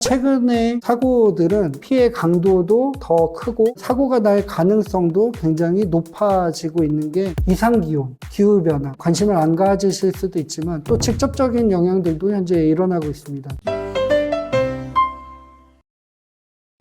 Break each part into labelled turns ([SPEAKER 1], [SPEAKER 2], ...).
[SPEAKER 1] 최근의 사고들은 피해 강도도 더 크고 사고가 날 가능성도 굉장히 높아지고 있는 게 이상기온, 기후변화, 관심을 안 가지실 수도 있지만 또 직접적인 영향들도 현재 일어나고 있습니다.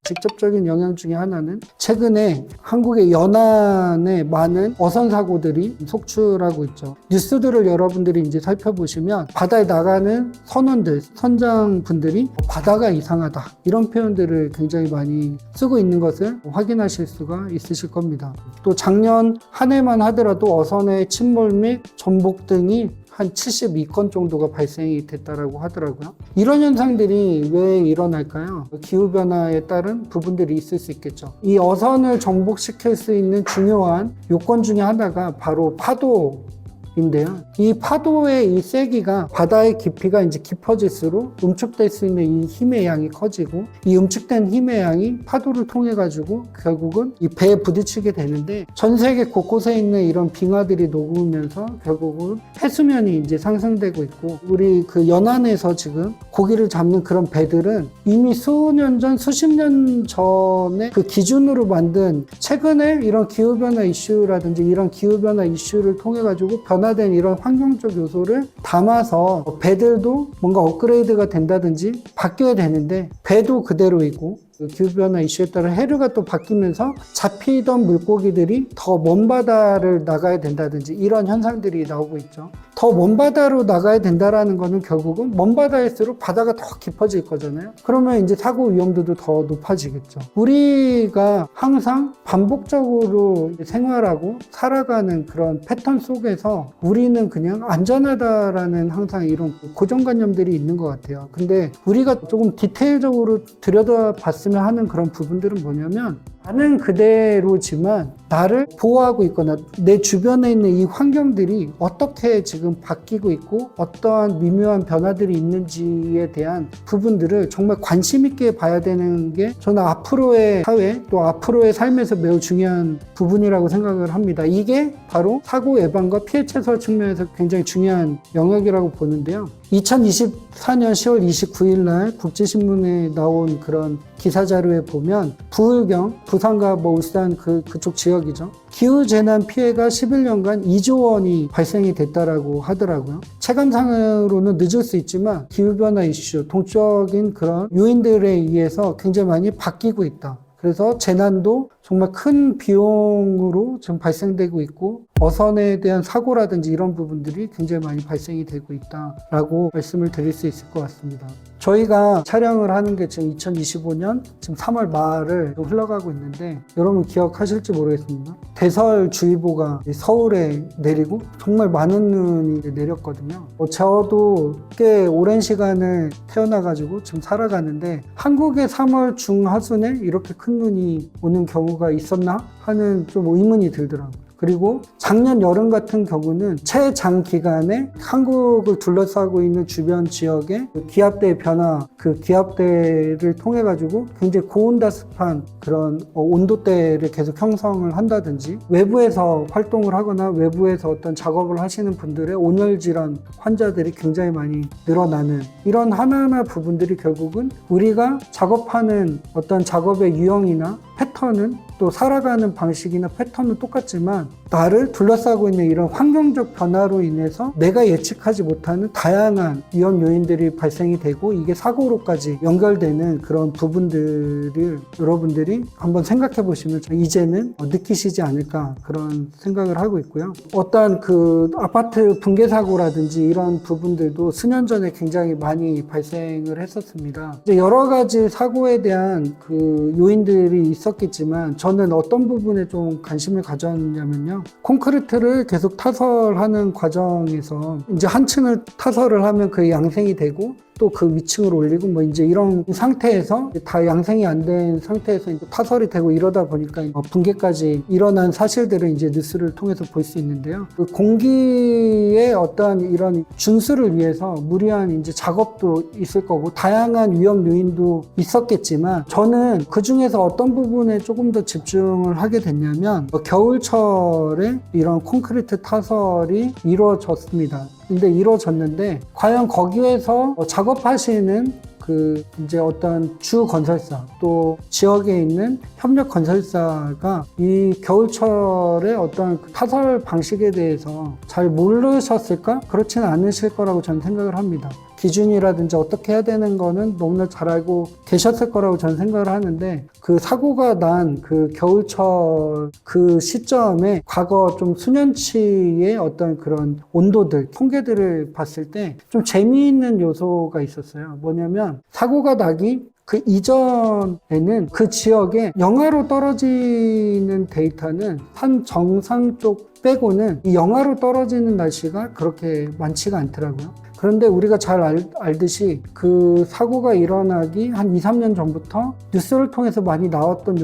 [SPEAKER 1] 직접적인 영향 중에 하나는 최근에 한국의 연안에 많은 어선 사고들이 속출하고 있죠. 뉴스들을 여러분들이 이제 살펴보시면 바다에 나가는 선원들, 선장분들이 바다가 이상하다 이런 표현들을 굉장히 많이 쓰고 있는 것을 확인하실 수가 있으실 겁니다. 또 작년 한 해만 하더라도 어선의 침몰 및 전복 등이 한 72건 정도가 발생이 됐다라고 하더라고요. 이런 현상들이 왜 일어날까요? 기후변화에 따른 부분들이 있을 수 있겠죠. 이 어선을 정복시킬 수 있는 중요한 요건 중에 하나가 바로 파도인데요. 이 파도의 이 세기가 바다의 깊이가 이제 깊어질수록 음축될 수 있는 이 힘의 양이 커지고 이 음축된 힘의 양이 파도를 통해 가지고 결국은 이 배에 부딪히게 되는데 전 세계 곳곳에 있는 이런 빙하들이 녹으면서 결국은 해수면이 이제 상승되고 있고 우리 그 연안에서 지금 고기를 잡는 그런 배들은 이미 수년 전, 수십 년 전에 그 기준으로 만든 최근에 이런 기후변화 이슈라든지 이런 기후변화 이슈를 통해 가지고 변화된 이런 환경적 요소를 담아서 배들도 뭔가 업그레이드가 된다든지 바뀌어야 되는데 배도 그대로이고 기후변화 이슈에 따라 해류가 또 바뀌면서 잡히던 물고기들이 더 먼 바다를 나가야 된다든지 이런 현상들이 나오고 있죠. 더 먼 바다로 나가야 된다라는 거는 결국은 먼 바다일수록 바다가 더 깊어질 거잖아요. 그러면 이제 사고 위험도도 더 높아지겠죠. 우리가 항상 반복적으로 생활하고 살아가는 그런 패턴 속에서 우리는 그냥 안전하다라는 항상 이런 고정관념들이 있는 것 같아요. 근데 우리가 조금 디테일적으로 들여다봤으면 하는 그런 부분들은 뭐냐면 나는 그대로지만 나를 보호하고 있거나 내 주변에 있는 이 환경들이 어떻게 지금 바뀌고 있고 어떠한 미묘한 변화들이 있는지에 대한 부분들을 정말 관심 있게 봐야 되는 게 저는 앞으로의 사회 또 앞으로의 삶에서 매우 중요한 부분이라고 생각을 합니다. 이게 바로 사고 예방과 피해 최소 측면에서 굉장히 중요한 영역이라고 보는데요. 2024년 10월 29일 날 국제신문에 나온 그런 기사 자료에 보면 부울경, 부산과 울산 그쪽 지역이죠. 기후재난 피해가 11년간 2조 원이 발생이 됐다라고 하더라고요. 체감상으로는 늦을 수 있지만 기후변화 이슈, 동적인 그런 요인들에 의해서 굉장히 많이 바뀌고 있다. 그래서 재난도 정말 큰 비용으로 지금 발생되고 있고 어선에 대한 사고라든지 이런 부분들이 굉장히 많이 발생이 되고 있다라고 말씀을 드릴 수 있을 것 같습니다. 저희가 촬영을 하는 게 지금 2025년 지금 3월 말을 흘러가고 있는데 여러분 기억하실지 모르겠습니다. 대설주의보가 서울에 내리고 정말 많은 눈이 내렸거든요. 저도 꽤 오랜 시간을 태어나가지고 지금 살아가는데 한국의 3월 중하순에 이렇게 큰 눈이 오는 경우가 있었나 하는 좀 의문이 들더라고요. 그리고 작년 여름 같은 경우는 최장기간에 한국을 둘러싸고 있는 주변 지역의 기압대의 변화, 그 기압대를 통해 가지고 굉장히 고온다습한 그런 온도대를 계속 형성을 한다든지 외부에서 활동을 하거나 외부에서 어떤 작업을 하시는 분들의 온열 질환 환자들이 굉장히 많이 늘어나는 이런 하나하나 부분들이 결국은 우리가 작업하는 어떤 작업의 유형이나 패턴은 또 살아가는 방식이나 패턴은 똑같지만 나를 둘러싸고 있는 이런 환경적 변화로 인해서 내가 예측하지 못하는 다양한 위험 요인들이 발생이 되고 이게 사고로까지 연결되는 그런 부분들을 여러분들이 한번 생각해 보시면 이제는 느끼시지 않을까 그런 생각을 하고 있고요. 어떤 그 아파트 붕괴 사고라든지 이런 부분들도 수년 전에 굉장히 많이 발생을 했었습니다. 이제 여러 가지 사고에 대한 그 요인들이 있었겠지만 저는 어떤 부분에 좀 관심을 가졌냐면요. 콘크리트를 계속 타설하는 과정에서 이제 한 층을 타설을 하면 그게 양생이 되고 또 그 위층을 올리고 뭐 이제 이런 상태에서 다 양생이 안 된 상태에서 이제 타설이 되고 이러다 보니까 붕괴까지 일어난 사실들을 이제 뉴스를 통해서 볼 수 있는데요. 그 공기의 어떠한 이런 준수를 위해서 무리한 이제 작업도 있을 거고 다양한 위험 요인도 있었겠지만 저는 그 중에서 어떤 부분에 조금 더 집중을 하게 됐냐면 겨울철에 이런 콘크리트 타설이 이루어졌습니다. 근데 이루어졌는데 과연 거기에서 작업하시는 그 이제 어떤 주 건설사 또 지역에 있는 협력 건설사가 이 겨울철에 어떤 타설 방식에 대해서 잘 모르셨을까? 그렇지는 않으실 거라고 저는 생각을 합니다. 기준이라든지 어떻게 해야 되는 거는 너무나 잘 알고 계셨을 거라고 저는 생각을 하는데, 그 사고가 난 그 겨울철 그 시점에 과거 좀 수년치의 어떤 그런 온도들, 통계들을 봤을 때 좀 재미있는 요소가 있었어요. 뭐냐면 사고가 나기 그 이전에는 그 지역에 영하로 떨어지는 데이터는 산 정상 쪽 빼고는 이 영하로 떨어지는 날씨가 그렇게 많지가 않더라고요. 그런데 우리가 잘 알듯이 그 사고가 일어나기 한 2, 3년 전부터 뉴스를 통해서 많이 나왔던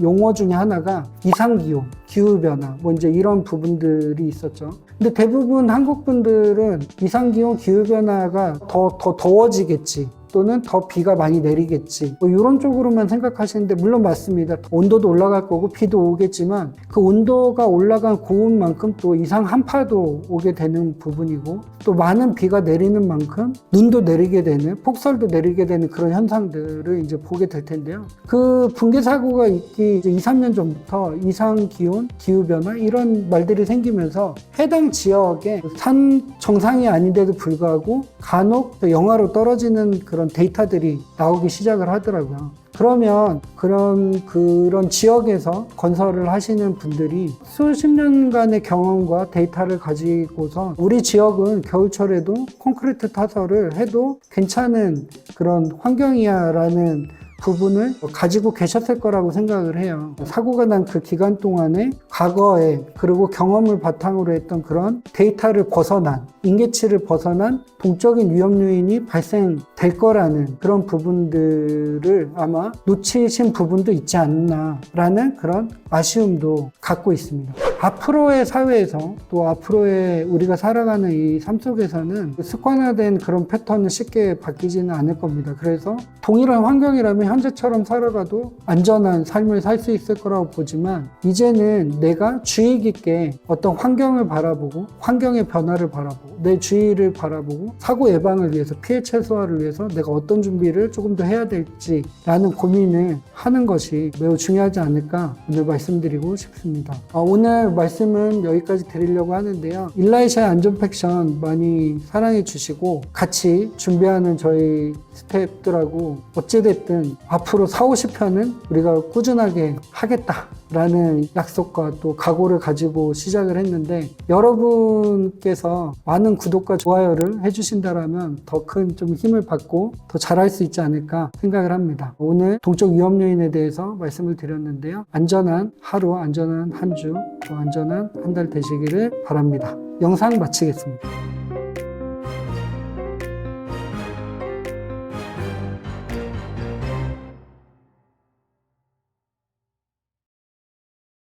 [SPEAKER 1] 용어 중에 하나가 이상기온, 기후변화, 뭐 이제 이런 부분들이 있었죠. 근데 대부분 한국 분들은 이상기온, 기후변화가 더 더워지겠지, 또는 더 비가 많이 내리겠지, 뭐 이런 쪽으로만 생각하시는데, 물론 맞습니다. 온도도 올라갈 거고 비도 오겠지만 그 온도가 올라간 고온만큼 또 이상 한파도 오게 되는 부분이고, 또 많은 비가 내리는 만큼 눈도 내리게 되는, 폭설도 내리게 되는 그런 현상들을 이제 보게 될 텐데요. 그 붕괴 사고가 있기 이제 2, 3년 전부터 이상 기온, 기후변화 이런 말들이 생기면서 해당 지역에 산 정상이 아닌데도 불구하고 간혹 영하로 떨어지는 그런 데이터들이 나오기 시작을 하더라고요. 그러면 그런 지역에서 건설을 하시는 분들이 수십 년간의 경험과 데이터를 가지고서 우리 지역은 겨울철에도 콘크리트 타설을 해도 괜찮은 그런 환경이야라는 부분을 가지고 계셨을 거라고 생각을 해요. 사고가 난 그 기간 동안에 과거에 그리고 경험을 바탕으로 했던 그런 데이터를 벗어난, 임계치를 벗어난 동적인 위험 요인이 발생될 거라는 그런 부분들을 아마 놓치신 부분도 있지 않나라는 그런 아쉬움도 갖고 있습니다. 앞으로의 사회에서 또 앞으로의 우리가 살아가는 이 삶 속에서는 습관화된 그런 패턴은 쉽게 바뀌지는 않을 겁니다. 그래서 동일한 환경이라면 현재처럼 살아가도 안전한 삶을 살 수 있을 거라고 보지만, 이제는 내가 주의 깊게 어떤 환경을 바라보고 환경의 변화를 바라보고 내 주위를 바라보고 사고 예방을 위해서, 피해 최소화를 위해서 내가 어떤 준비를 조금 더 해야 될지라는 고민을 하는 것이 매우 중요하지 않을까 오늘 말씀드리고 싶습니다. 오늘 말씀은 여기까지 드리려고 하는데요. 일라이샤의 안전 팩션 많이 사랑해 주시고 같이 준비하는 저희 스태프들하고 어찌됐든 앞으로 4, 50편은 우리가 꾸준하게 하겠다라는 약속과 또 각오를 가지고 시작을 했는데, 여러분께서 많은 구독과 좋아요를 해주신다면 더 큰 좀 힘을 받고 더 잘할 수 있지 않을까 생각을 합니다. 오늘 동적 위험 요인에 대해서 말씀을 드렸는데요. 안전한 하루, 안전한 한 주, 또 안전한 한 달 되시기를 바랍니다. 영상 마치겠습니다.